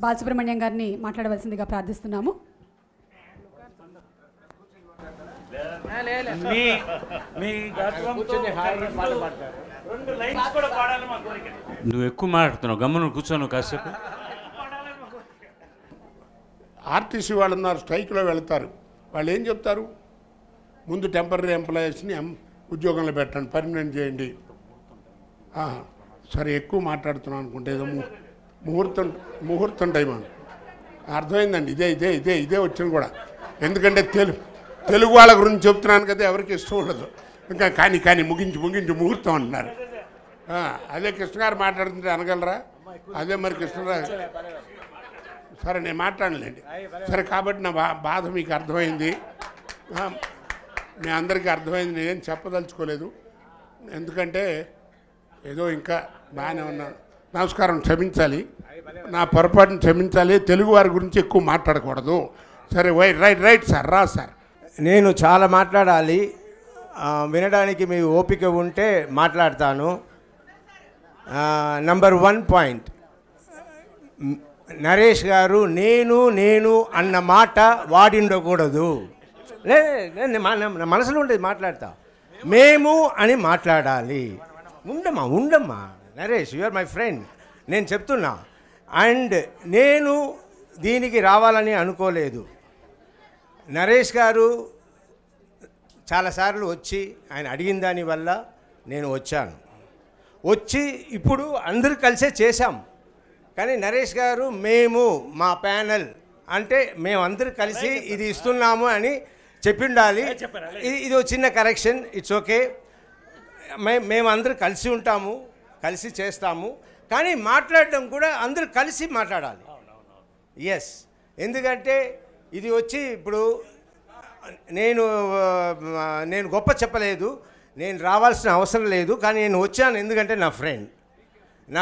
బాలసుబ్రహ్మణ్యం గారిని మాట్లాడవలసిందిగా ప్రార్థిస్తున్నాము. నువ్వు ఎక్కువ మాట్లాడుతున్నావు, గమ్మున కూర్చోను కాసేపు. ఆర్టీసీ వాళ్ళు ఉన్నారు, స్ట్రైక్లో వెళ్తారు. వాళ్ళు ఏం చెప్తారు? ముందు టెంపరీ ఎంప్లాయీస్ని ఉద్యోగంలో పెట్టండి, పర్మనెంట్ చేయండి. సరే ఎక్కువ మాట్లాడుతున్నాను అనుకుంటే ఏదో ముహూర్తం టైం అని అర్థమైందండి. ఇదే వచ్చింది కూడా. ఎందుకంటే తెలుగు వాళ్ళ గురించి చెప్తున్నాను కదా, ఎవరికి ఇష్టం ఉండదు. ఇంకా కానీ ముగించి ముహూర్తం అంటున్నారు. అదే కృష్ణ గారు మాట్లాడుతుంటే అనగలరా? అదే మరి కృష్ణగారు. సరే నేను మాట్లాడలేండి. సరే కాబట్టి నా బాధ మీకు అర్థమైంది, మీ అందరికీ అర్థమైంది. నేనేం చెప్పదలుచుకోలేదు, ఎందుకంటే ఏదో ఇంకా బాగానే ఉన్నాను. నమస్కారం, క్షమించాలి, నా పొరపాటును క్షమించాలి. తెలుగు వారి గురించి ఎక్కువ మాట్లాడకూడదు. సరే రైట్ సార్, రా సార్. నేను చాలా మాట్లాడాలి, వినడానికి మీ ఓపిక ఉంటే మాట్లాడతాను. నంబర్ 1 పాయింట్, నరేష్ గారు నేను అన్న మాట వాడిండకూడదు. నా మనసులో ఉండేది మాట్లాడతా. మేము అని మాట్లాడాలి. ఉండమ్మా Naresh, you are my friend. నేను చెప్తున్నా. అండ్ నేను దీనికి రావాలని అనుకోలేదు. నరేష్ గారు చాలాసార్లు వచ్చి ఆయన అడిగిన దానివల్ల నేను వచ్చి ఇప్పుడు అందరూ కలిసే చేశాం. కానీ నరేష్ గారు మేము మా ప్యానెల్ అంటే మేమందరూ కలిసి ఇది ఇస్తున్నాము అని చెప్పిండాలి. ఇది చిన్న కరెక్షన్, ఇట్స్ ఓకే. మేమందరూ కలిసి ఉంటాము, కలిసి చేస్తాము. కానీ మాట్లాడడం కూడా అందరూ కలిసి మాట్లాడాలి. ఎస్, ఎందుకంటే ఇది వచ్చి ఇప్పుడు నేను గొప్ప చెప్పలేదు, నేను రావాల్సిన అవసరం లేదు. కానీ నేను వచ్చాను ఎందుకంటే నా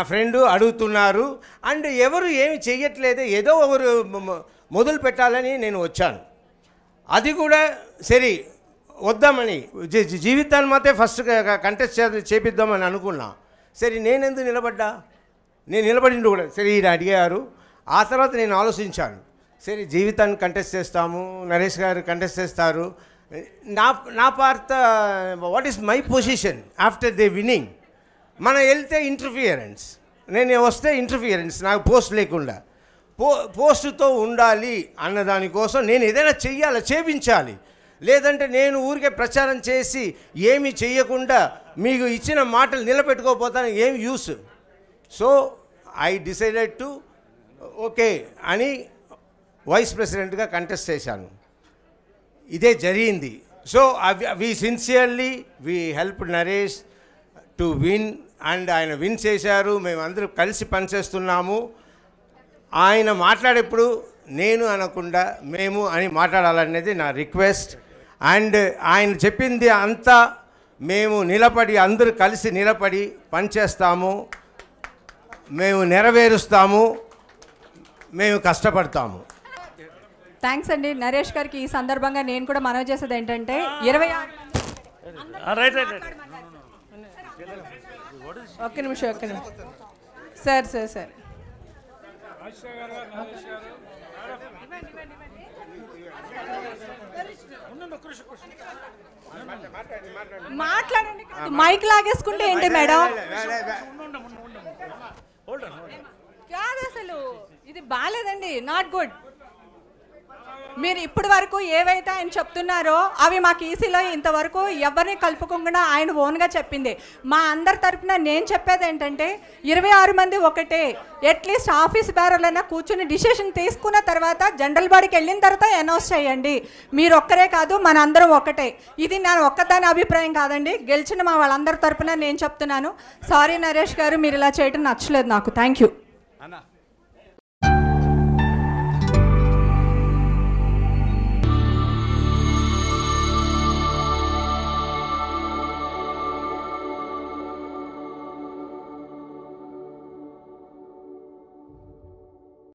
ఫ్రెండ్ అడుగుతున్నారు. అండ్ ఎవరు ఏమి చెయ్యట్లేదు, ఏదో ఒకరు మొదలు పెట్టాలని నేను వచ్చాను. అది కూడా సరే వద్దామని జీవితాన్ని మాత్రమే ఫస్ట్ కంటెస్ట్ చేపిద్దామని అనుకున్నా. సరే నేనెందుకు నేను నిలబడిండు కూడా. సరే ఈయన అడిగారు. ఆ తర్వాత నేను ఆలోచించాను, సరే జీవితాన్ని కంటెస్ట్ చేస్తాము, నరేష్ గారు కంటెస్ట్ చేస్తారు. నా part what is my position after they winnowing. మనం వెళ్తే ఇంటర్ఫియరెన్స్, నేను వస్తే ఇంటర్ఫియరెన్స్, నాకు పోస్ట్ లేకుండా పోస్టుతో ఉండాలి అన్నదానికోసం నేను ఏదైనా చేపించాలి. లేదంటే నేను ఊరికే ప్రచారం చేసి ఏమీ చెయ్యకుండా మీకు ఇచ్చిన మాటలు నిలబెట్టుకోకపోతాను, ఏం use. So I decided to okay అని వైస్ ప్రెసిడెంట్గా కంటెస్ట్ చేశాను. ఇదే జరిగింది. So we sincerely we help Naresh to win. And ఆయన విన్ చేశారు, మేమందరూ కలిసి పనిచేస్తున్నాము. ఆయన మాట్లాడేప్పుడు నేను అనకుండా మేము అని మాట్లాడాలనేది నా రిక్వెస్ట్. అండ్ ఆయన చెప్పింది అంతా మేము అందరూ కలిసి నిలబడి పనిచేస్తాము, మేము నెరవేరుస్తాము, మేము కష్టపడతాము. థ్యాంక్స్ అండి నరేష్ గారికి. ఈ సందర్భంగా నేను కూడా మనవి చేసేది ఏంటంటే 26 ఒక్క నిమిషం సార్ మాట్లాడండి. మైక్ లాగేసుకుంటే ఏంటి మేడం? కాదు, అసలు ఇది బాగాలేదండి, నాట్ గుడ్. మీరు ఇప్పటి వరకు ఏవైతే ఆయన చెప్తున్నారో అవి మాకు ఈసీలో ఇంతవరకు ఎవరిని కలుపుకుండా ఆయన ఓన్గా చెప్పింది. మా అందరి తరఫున నేను చెప్పేది ఏంటంటే 26 మంది ఒకటే. అట్లీస్ట్ ఆఫీస్ బేరర్లైనా కూర్చుని డిసిషన్ తీసుకున్న తర్వాత జనరల్ బాడీకి వెళ్ళిన తర్వాత అనౌన్స్ చేయండి. మీరు ఒక్కరే కాదు, మన అందరం ఒకటే. ఇది నా ఒక్కదాని అభిప్రాయం కాదండి, గెలిచిన మా వాళ్ళందరి తరఫున నేను చెప్తున్నాను. సారీ నరేష్ గారు, మీరు ఇలా చేయడం నచ్చలేదు నాకు. Thank you.